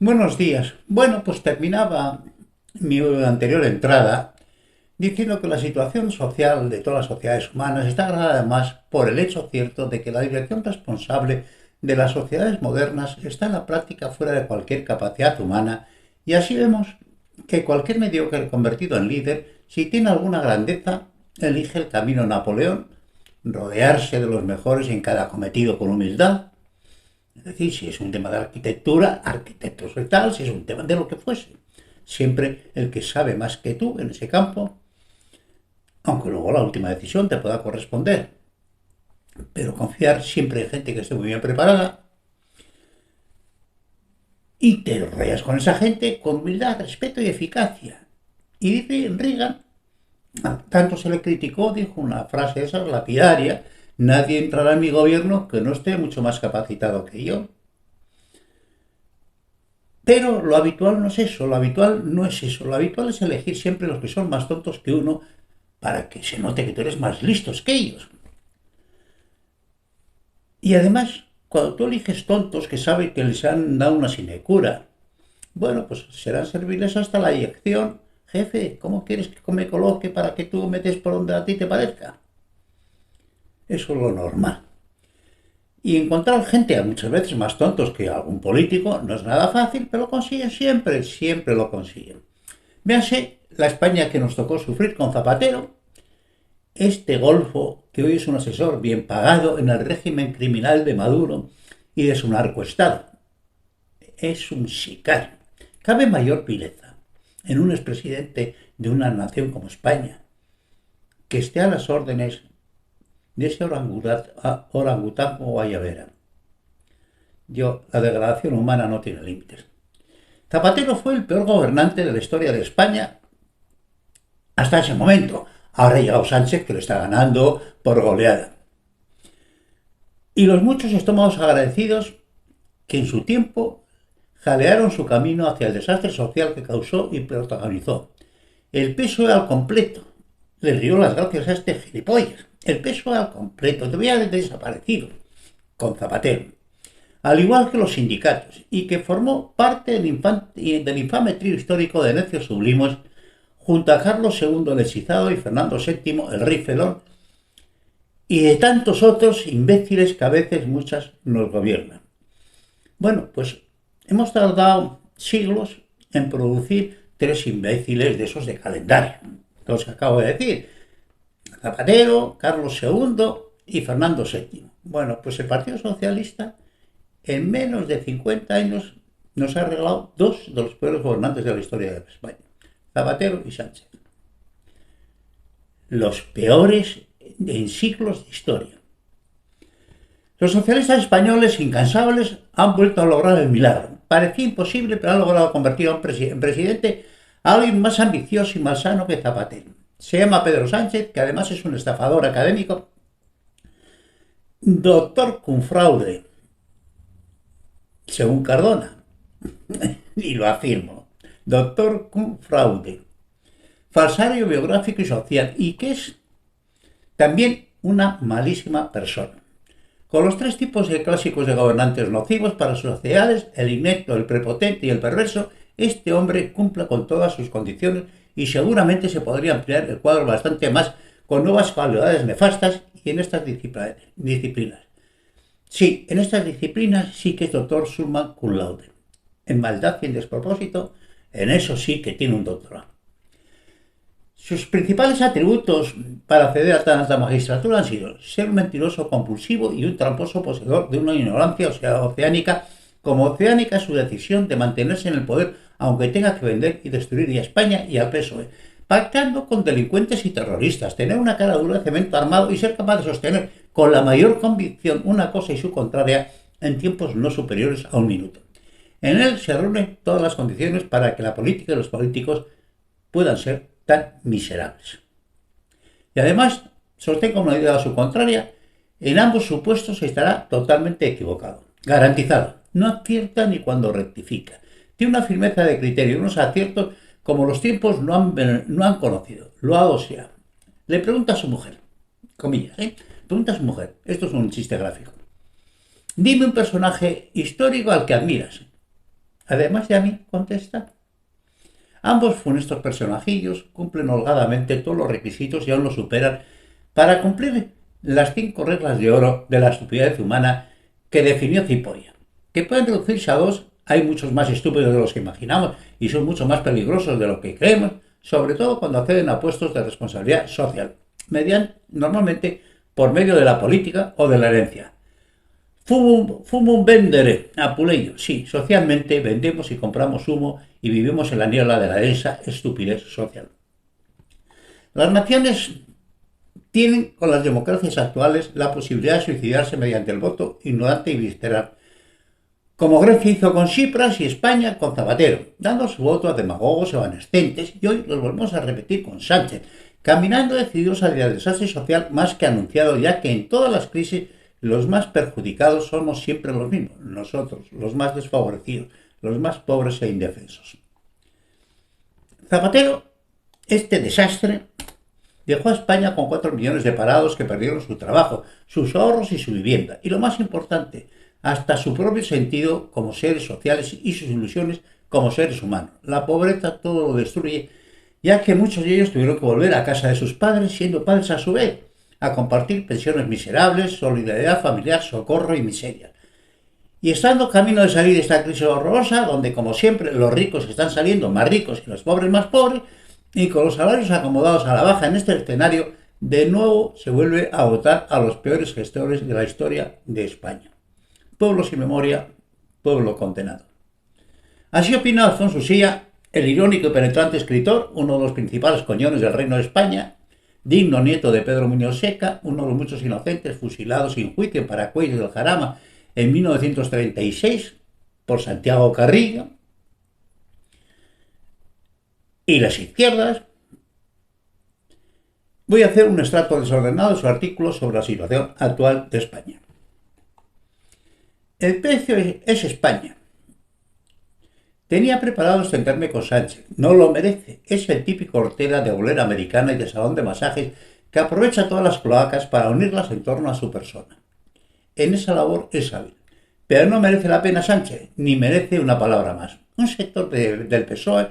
Buenos días. Bueno, pues terminaba mi anterior entrada diciendo que la situación social de todas las sociedades humanas está agravada además por el hecho cierto de que la dirección responsable de las sociedades modernas está en la práctica fuera de cualquier capacidad humana y así vemos que cualquier mediocre convertido en líder, si tiene alguna grandeza, elige el camino Napoleón, rodearse de los mejores en cada cometido con humildad. Es decir, si es un tema de arquitectura, arquitectos y tal, si es un tema de lo que fuese. Siempre el que sabe más que tú en ese campo, aunque luego la última decisión te pueda corresponder. Pero confiar siempre en gente que esté muy bien preparada y te rodeas con esa gente con humildad, respeto y eficacia. Y dice Reagan, tanto se le criticó, dijo una frase esa lapidaria: nadie entrará en mi gobierno que no esté mucho más capacitado que yo. Pero lo habitual no es eso, lo habitual no es eso, lo habitual es elegir siempre los que son más tontos que uno para que se note que tú eres más listos que ellos. Y además, cuando tú eliges tontos que saben que les han dado una sinecura, bueno, pues serán serviles hasta la eyección. Jefe, ¿cómo quieres que me coloque para que tú metes por donde a ti te parezca? Eso es lo normal. Y encontrar gente muchas veces más tontos que algún político no es nada fácil, pero lo consiguen siempre, siempre lo consiguen. Véanse la España que nos tocó sufrir con Zapatero, este golfo que hoy es un asesor bien pagado en el régimen criminal de Maduro y de su narcoestado. Es un sicario. Cabe mayor vileza en un expresidente de una nación como España que esté a las órdenes de ese orangután o guayabera. La degradación humana no tiene límites. Zapatero fue el peor gobernante de la historia de España hasta ese momento. Ahora ha llegado Sánchez, que lo está ganando por goleada. Y los muchos estómagos agradecidos que en su tiempo jalearon su camino hacia el desastre social que causó y protagonizó. El PSOE al completo le dio las gracias a este gilipollas. El PSOE al completo había desaparecido con Zapatero, al igual que los sindicatos, y que formó parte del infame trío histórico de necios sublimos junto a Carlos II el hechizado y Fernando VII el rey felón, y de tantos otros imbéciles que a veces muchas nos gobiernan. Bueno, pues hemos tardado siglos en producir tres imbéciles de esos de calendario, los que acabo de decir: Zapatero, Carlos II y Fernando VII. Bueno, pues el Partido Socialista en menos de 50 años nos ha regalado dos de los peores gobernantes de la historia de España: Zapatero y Sánchez. Los peores en siglos de historia. Los socialistas españoles incansables han vuelto a lograr el milagro. Parecía imposible, pero han logrado convertir en presidente a alguien más ambicioso y malsano que Zapatero. Se llama Pedro Sánchez, que además es un estafador académico, doctor cum fraude, según Cardona, y lo afirmo, doctor cum fraude, falsario biográfico y social, y que es también una malísima persona. Con los tres tipos de clásicos de gobernantes nocivos para sus sociedades, el inepto, el prepotente y el perverso, este hombre cumple con todas sus condiciones y seguramente se podría ampliar el cuadro bastante más con nuevas cualidades nefastas y en estas disciplinas. Sí, en estas disciplinas sí que es doctor summa cum laude. En maldad y en despropósito, en eso sí que tiene un doctorado. Sus principales atributos para acceder a tan alta magistratura han sido ser un mentiroso compulsivo y un tramposo poseedor de una ignorancia oceánica, como oceánica su decisión de mantenerse en el poder aunque tenga que vender y destruir a España y al PSOE, pactando con delincuentes y terroristas, tener una cara dura de cemento armado y ser capaz de sostener con la mayor convicción una cosa y su contraria en tiempos no superiores a un minuto. En él se reúnen todas las condiciones para que la política y los políticos puedan ser tan miserables. Y además, sostenga una idea a su contraria, en ambos supuestos estará totalmente equivocado. Garantizado. No acierta ni cuando rectifica. Tiene una firmeza de criterio y unos aciertos como los tiempos no han conocido. Lo ha oseado. Le pregunta a su mujer, comillas, pregunta a su mujer, esto es un chiste gráfico: dime un personaje histórico al que admiras. Además de a mí, contesta. Ambos funestos personajillos cumplen holgadamente todos los requisitos y aún los superan para cumplir las 5 reglas de oro de la estupidez humana que definió Cipolla. Que pueden reducirse a 2, hay muchos más estúpidos de los que imaginamos y son mucho más peligrosos de lo que creemos, sobre todo cuando acceden a puestos de responsabilidad social, normalmente por medio de la política o de la herencia. Fumum vendere, apuleyo. Sí, socialmente vendemos y compramos humo y vivimos en la niebla de la densa estupidez social. Las naciones tienen con las democracias actuales la posibilidad de suicidarse mediante el voto ignorante y visceral, como Grecia hizo con Tsipras y España con Zapatero, dando su voto a demagogos evanescentes, y hoy los volvemos a repetir con Sánchez, caminando decididos hacia el desastre social más que anunciado, ya que en todas las crisis los más perjudicados somos siempre los mismos, nosotros, los más desfavorecidos, los más pobres e indefensos. Zapatero, este desastre, dejó a España con 4 millones de parados que perdieron su trabajo, sus ahorros y su vivienda, y lo más importante, hasta su propio sentido como seres sociales y sus ilusiones como seres humanos. La pobreza todo lo destruye, ya que muchos de ellos tuvieron que volver a casa de sus padres, siendo padres a su vez, a compartir pensiones miserables, solidaridad familiar, socorro y miseria. Y estando camino de salir de esta crisis horrorosa, donde como siempre los ricos están saliendo más ricos y los pobres más pobres, y con los salarios acomodados a la baja en este escenario, de nuevo se vuelve a votar a los peores gestores de la historia de España. Pueblo sin memoria, pueblo condenado. Así opina Alfonso Usía, el irónico y penetrante escritor, uno de los principales coñones del Reino de España, digno nieto de Pedro Muñoz Seca, uno de los muchos inocentes fusilados sin juicio en Paracuellos del Jarama en 1936 por Santiago Carrillo, y las izquierdas. Voy a hacer un extracto desordenado de su artículo sobre la situación actual de España. El precio es España. Tenía preparado extenderme con Sánchez. No lo merece. Es el típico hortera de bolera americana y de salón de masajes que aprovecha todas las cloacas para unirlas en torno a su persona. En esa labor es hábil. Pero no merece la pena Sánchez, ni merece una palabra más. Un sector del PSOE,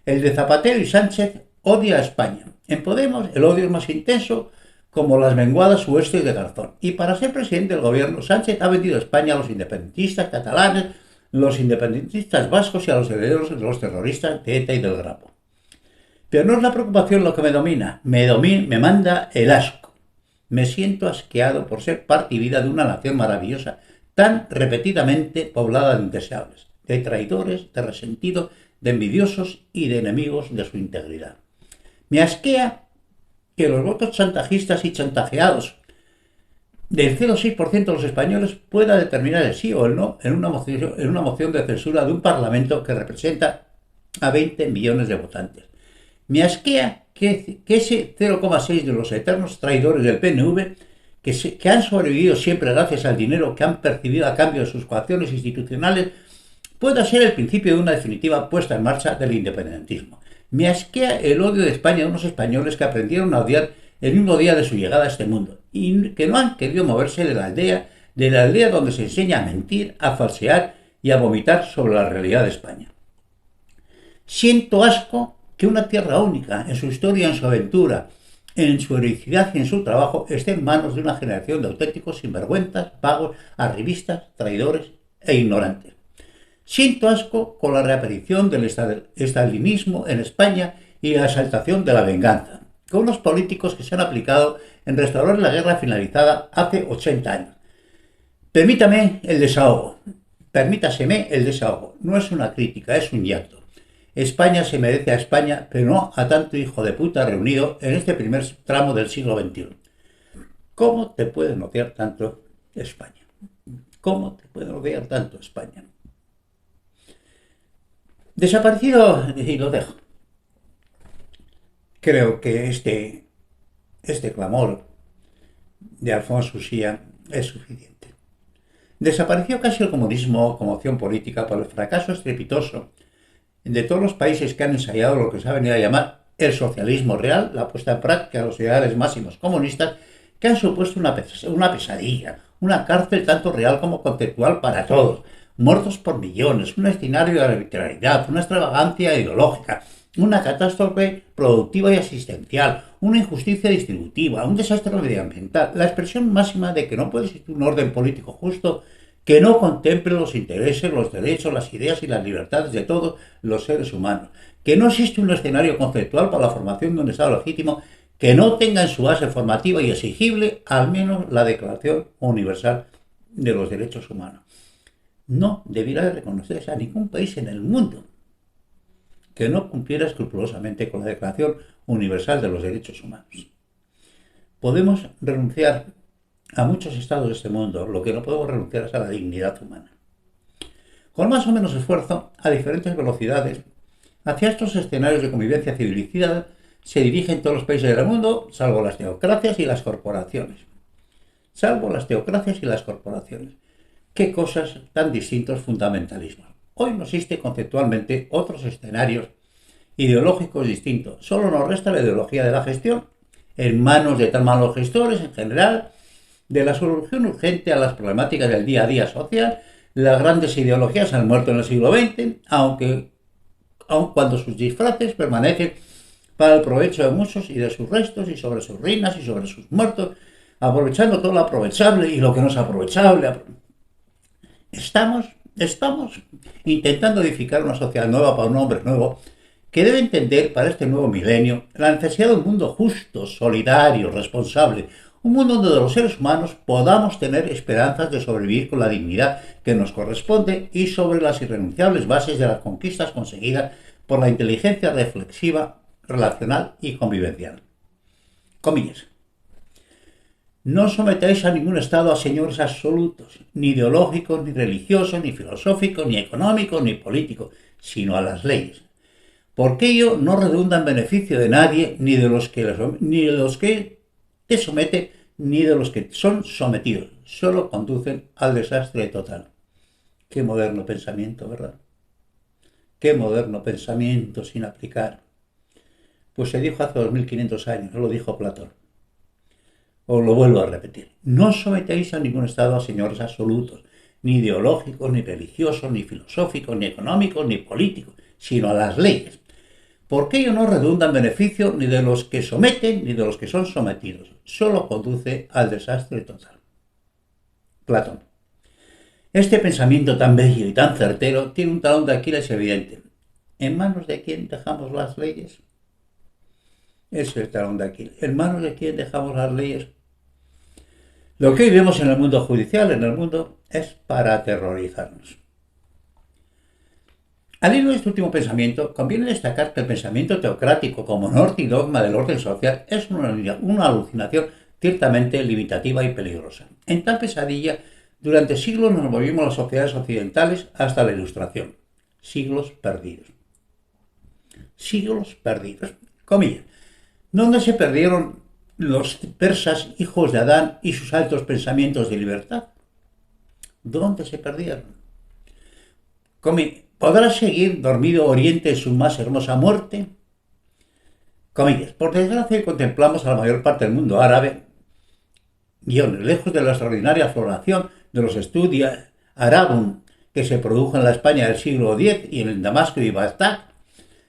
el de Zapatero y Sánchez, odia a España. En Podemos el odio es más intenso, como las menguadas huestes de Garzón. Y para ser presidente del gobierno, Sánchez ha vendido a España a los independentistas catalanes, los independentistas vascos y a los herederos de los terroristas de ETA y del Grapo. Pero no es la preocupación lo que me domina, me manda el asco. Me siento asqueado por ser parte y vida de una nación maravillosa, tan repetidamente poblada de indeseables, de traidores, de resentidos, de envidiosos y de enemigos de su integridad. Me asquea que los votos chantajistas y chantajeados del 0,6% de los españoles pueda determinar el sí o el no en una moción de censura de un parlamento que representa a 20 millones de votantes. Me asquea que ese 0,6% de los eternos traidores del PNV, que han sobrevivido siempre gracias al dinero que han percibido a cambio de sus coacciones institucionales, pueda ser el principio de una definitiva puesta en marcha del independentismo. Me asquea el odio de España de unos españoles que aprendieron a odiar el mismo día de su llegada a este mundo y que no han querido moverse de la aldea donde se enseña a mentir, a falsear y a vomitar sobre la realidad de España. Siento asco que una tierra única en su historia, en su aventura, en su heroicidad y en su trabajo esté en manos de una generación de auténticos sinvergüenzas, vagos, arribistas, traidores e ignorantes. Siento asco con la reaparición del estalinismo en España y la exaltación de la venganza, con unos políticos que se han aplicado en restaurar la guerra finalizada hace 80 años. Permítaseme el desahogo. No es una crítica, es un llanto. España se merece a España, pero no a tanto hijo de puta reunido en este primer tramo del siglo XXI. ¿Cómo te pueden odiar tanto España? ¿Cómo te pueden odiar tanto España? Desaparecido, y lo dejo. Creo que este clamor de Alfonso Usía es suficiente. Desapareció casi el comunismo como opción política por el fracaso estrepitoso de todos los países que han ensayado lo que se ha venido a llamar el socialismo real, la puesta en práctica de los ideales máximos comunistas, que han supuesto una pesadilla, una cárcel tanto real como conceptual para todos, muertos por millones, un escenario de arbitrariedad, una extravagancia ideológica, una catástrofe productiva y asistencial, una injusticia distributiva, un desastre medioambiental, la expresión máxima de que no puede existir un orden político justo que no contemple los intereses, los derechos, las ideas y las libertades de todos los seres humanos, que no existe un escenario conceptual para la formación de un Estado legítimo que no tenga en su base formativa y exigible al menos la Declaración Universal de los Derechos Humanos. No debiera de reconocerse a ningún país en el mundo que no cumpliera escrupulosamente con la Declaración Universal de los Derechos Humanos. Podemos renunciar a muchos estados de este mundo, lo que no podemos renunciar es a la dignidad humana. Con más o menos esfuerzo, a diferentes velocidades, hacia estos escenarios de convivencia civilizada se dirigen todos los países del mundo, salvo las teocracias y las corporaciones. Salvo las teocracias y las corporaciones. Qué cosas tan distintos fundamentalismos. Hoy no existe conceptualmente otros escenarios ideológicos distintos. Solo nos resta la ideología de la gestión, en manos de tan malos gestores en general, de la solución urgente a las problemáticas del día a día social. Las grandes ideologías han muerto en el siglo XX, aun cuando sus disfraces permanecen para el provecho de muchos y de sus restos y sobre sus ruinas y sobre sus muertos, aprovechando todo lo aprovechable y lo que no es aprovechable. Estamos intentando edificar una sociedad nueva para un hombre nuevo que debe entender para este nuevo milenio la necesidad de un mundo justo, solidario, responsable, un mundo donde los seres humanos podamos tener esperanzas de sobrevivir con la dignidad que nos corresponde y sobre las irrenunciables bases de las conquistas conseguidas por la inteligencia reflexiva, relacional y convivencial. Comillas. No sometáis a ningún estado a señores absolutos, ni ideológicos, ni religiosos, ni filosóficos, ni económicos, ni políticos, sino a las leyes. Porque ello no redunda en beneficio de nadie, ni de los que te someten, ni de los que son sometidos. Solo conducen al desastre total. Qué moderno pensamiento, ¿verdad? Qué moderno pensamiento sin aplicar. Pues se dijo hace 2500 años, lo dijo Platón. Os lo vuelvo a repetir. No sometéis a ningún estado a señores absolutos, ni ideológicos, ni religiosos, ni filosóficos, ni económicos, ni políticos, sino a las leyes. Porque ello no redunda en beneficio ni de los que someten ni de los que son sometidos. Solo conduce al desastre total. Platón. Este pensamiento tan bello y tan certero tiene un talón de Aquiles evidente. ¿En manos de quién dejamos las leyes? Es el talón de Aquiles. ¿En manos de quién dejamos las leyes? Lo que hoy vemos en el mundo judicial, en el mundo, es para aterrorizarnos. Al hilo de este último pensamiento, conviene destacar que el pensamiento teocrático como norte y dogma del orden social es una alucinación ciertamente limitativa y peligrosa. En tal pesadilla, durante siglos nos movimos las sociedades occidentales hasta la Ilustración. Siglos perdidos. Siglos perdidos. Comillas. ¿Dónde se perdieron los persas, hijos de Adán, y sus altos pensamientos de libertad? ¿Dónde se perdieron? ¿Podrá seguir dormido Oriente en su más hermosa muerte? Comillas. Por desgracia, contemplamos a la mayor parte del mundo árabe, lejos de la extraordinaria floración de los estudia arabum que se produjo en la España del siglo X y en el Damasco y Bagdad,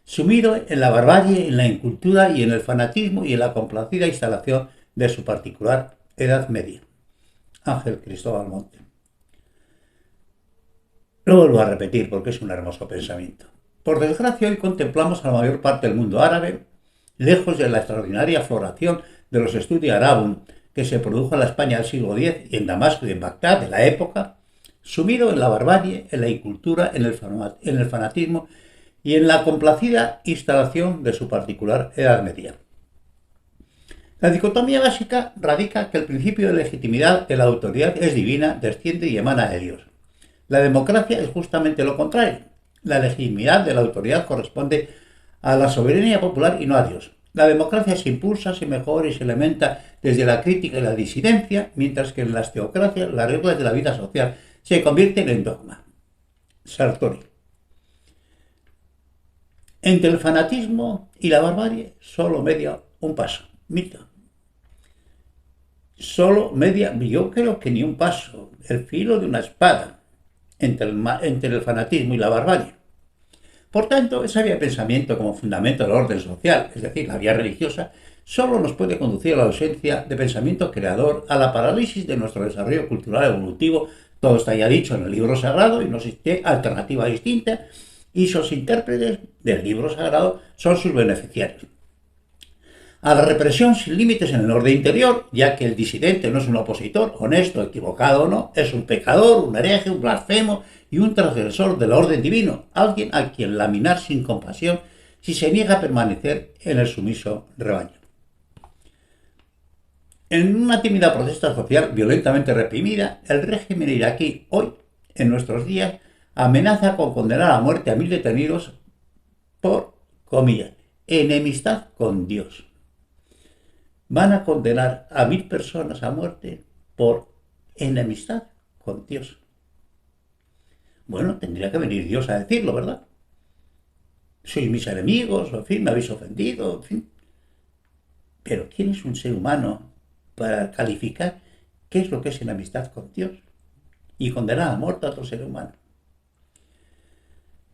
sumido en la barbarie, en la incultura y en el fanatismo y en la complacida instalación de su particular Edad Media. Ángel Cristóbal Monte. Lo vuelvo a repetir porque es un hermoso pensamiento. Por desgracia, hoy contemplamos a la mayor parte del mundo árabe, lejos de la extraordinaria floración de los Studia Arabum que se produjo en la España del siglo X y en Damasco y en Bagdad de la época, sumido en la barbarie, en la incultura, en el fanatismo y en la complacida instalación de su particular Edad Media. La dicotomía básica radica que el principio de legitimidad de la autoridad es divina, desciende y emana de Dios. La democracia es justamente lo contrario. La legitimidad de la autoridad corresponde a la soberanía popular y no a Dios. La democracia se impulsa, se mejora y se alimenta desde la crítica y la disidencia, mientras que en las teocracias las reglas de la vida social se convierten en dogma. Sartori. Entre el fanatismo y la barbarie solo media un paso. Mito. Solo media, yo creo que ni un paso, el filo de una espada. entre el fanatismo y la barbarie. Por tanto, esa vía de pensamiento como fundamento del orden social, es decir, la vía religiosa, solo nos puede conducir a la ausencia de pensamiento creador, a la parálisis de nuestro desarrollo cultural evolutivo. Todo está ya dicho en el libro sagrado y no existe alternativa distinta, y sus intérpretes del libro sagrado son sus beneficiarios. A la represión sin límites en el orden interior, ya que el disidente no es un opositor, honesto, equivocado o no, es un pecador, un hereje, un blasfemo y un transgresor del orden divino, alguien a quien laminar sin compasión si se niega a permanecer en el sumiso rebaño. En una tímida protesta social violentamente reprimida, el régimen iraquí hoy, en nuestros días, amenaza con condenar a muerte a 1000 detenidos por, comillas, enemistad con Dios. Van a condenar a 1000 personas a muerte por enemistad con Dios. Bueno, tendría que venir Dios a decirlo, ¿verdad? Sois mis enemigos, o en fin, me habéis ofendido, en fin. Pero ¿quién es un ser humano para calificar qué es lo que es enemistad con Dios y condenar a muerte a otro ser humano?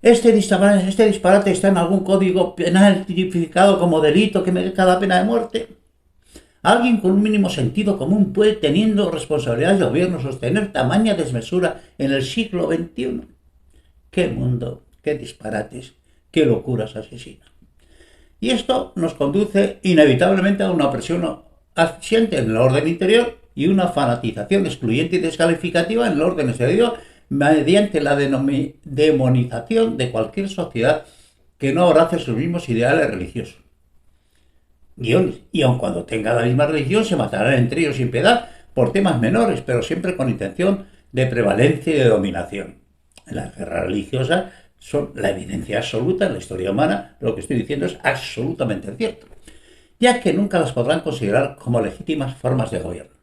Este disparate está en algún código penal tipificado como delito que merezca la pena de muerte. Alguien con un mínimo sentido común puede, teniendo responsabilidades de gobierno, sostener tamaña desmesura en el siglo XXI. ¡Qué mundo! ¡Qué disparates! ¡Qué locuras asesinas! Y esto nos conduce inevitablemente a una opresión asfixiante en el orden interior y una fanatización excluyente y descalificativa en el orden exterior mediante la demonización de cualquier sociedad que no abrace sus mismos ideales religiosos. Y aun cuando tenga la misma religión, se matarán entre ellos sin piedad por temas menores, pero siempre con intención de prevalencia y de dominación. Las guerras religiosas son la evidencia absoluta en la historia humana. Lo que estoy diciendo es absolutamente cierto, ya que nunca las podrán considerar como legítimas formas de gobierno.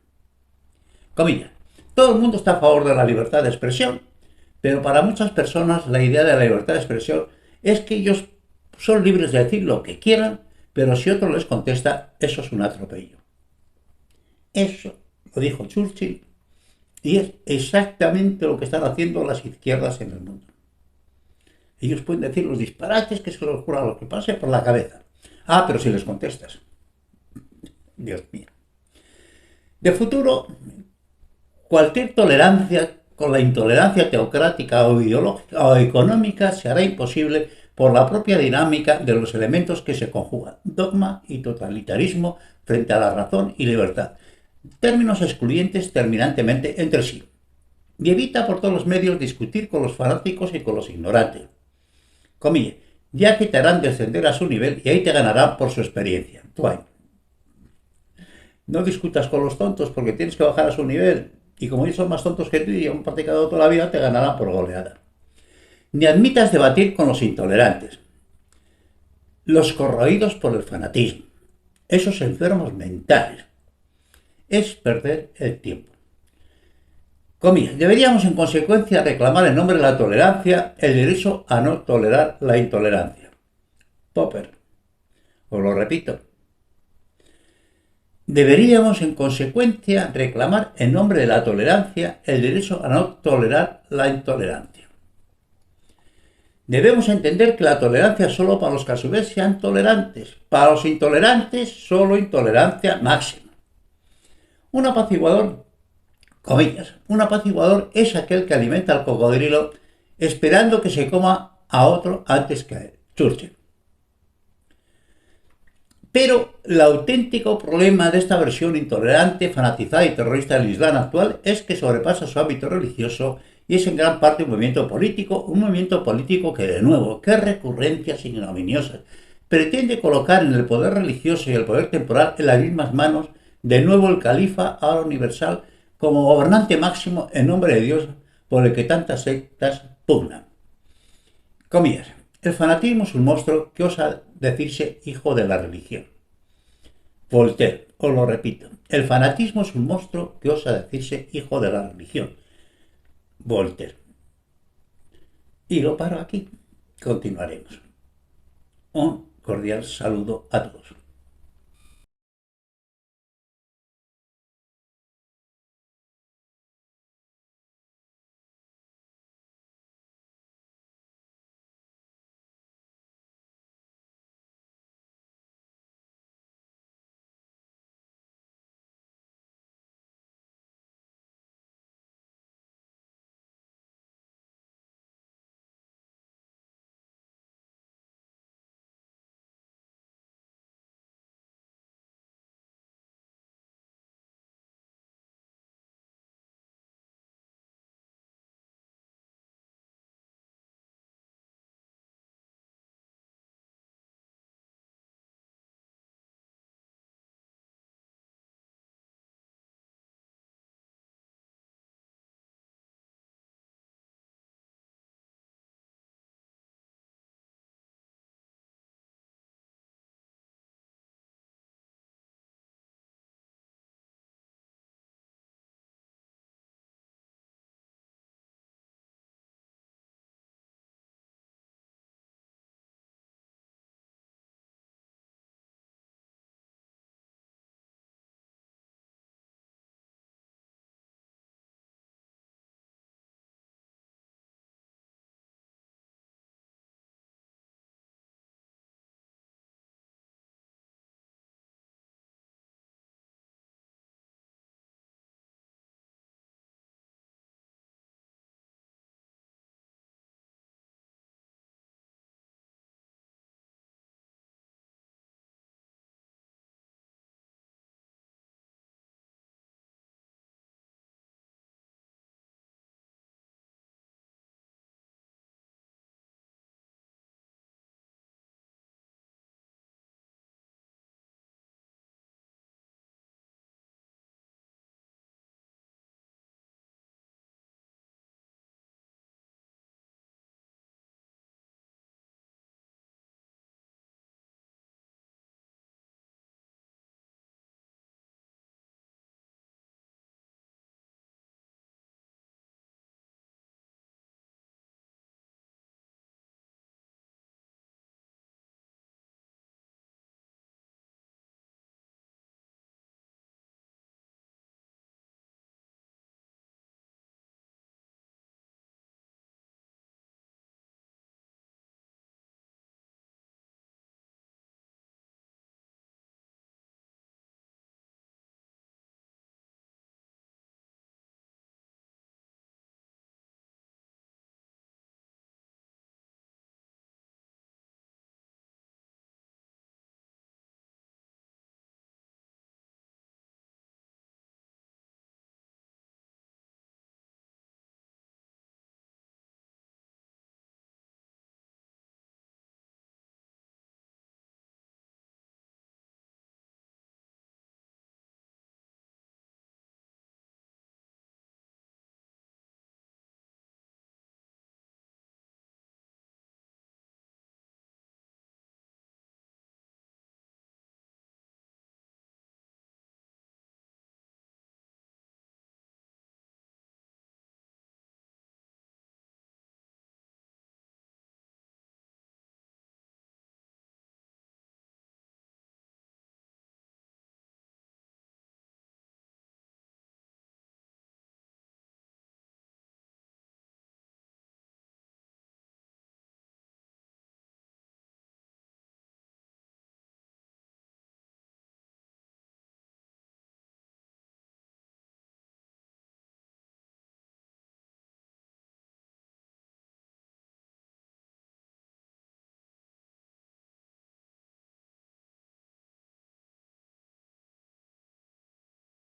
Comillas. Todo el mundo está a favor de la libertad de expresión, pero para muchas personas la idea de la libertad de expresión es que ellos son libres de decir lo que quieran, pero si otro les contesta, eso es un atropello. Eso lo dijo Churchill y es exactamente lo que están haciendo las izquierdas en el mundo. Ellos pueden decir los disparates que se les ocurra lo que pase por la cabeza. Ah, pero si les contestas. Dios mío. De futuro, cualquier tolerancia con la intolerancia teocrática o ideológica o económica se hará imposible por la propia dinámica de los elementos que se conjugan, dogma y totalitarismo frente a la razón y libertad, términos excluyentes terminantemente entre sí. Y evita por todos los medios discutir con los fanáticos y con los ignorantes. Comillas, ya que te harán descender a su nivel y ahí te ganarán por su experiencia. Tú ahí. No discutas con los tontos porque tienes que bajar a su nivel. Y como ellos son más tontos que tú y han practicado toda la vida, te ganarán por goleada. Ni admitas debatir con los intolerantes, los corroídos por el fanatismo, esos enfermos mentales. Es perder el tiempo. Comillas, deberíamos en consecuencia reclamar en nombre de la tolerancia el derecho a no tolerar la intolerancia. Popper. Os lo repito. Deberíamos en consecuencia reclamar en nombre de la tolerancia el derecho a no tolerar la intolerancia. Debemos entender que la tolerancia es solo para los que a su vez sean tolerantes. Para los intolerantes, solo intolerancia máxima. Un apaciguador, comillas, un apaciguador es aquel que alimenta al cocodrilo esperando que se coma a otro antes que a él. Churchill. Pero el auténtico problema de esta versión intolerante, fanatizada y terrorista del Islam actual es que sobrepasa su ámbito religioso y es en gran parte un movimiento político que de nuevo, qué recurrencias ignominiosas, pretende colocar en el poder religioso y el poder temporal en las mismas manos de nuevo el califa ahora universal como gobernante máximo en nombre de Dios por el que tantas sectas pugnan. Comillas. El fanatismo es un monstruo que osa decirse hijo de la religión. Voltaire, os lo repito, el fanatismo es un monstruo que osa decirse hijo de la religión. Voltaire. Y lo paro aquí. Continuaremos. Un cordial saludo a todos.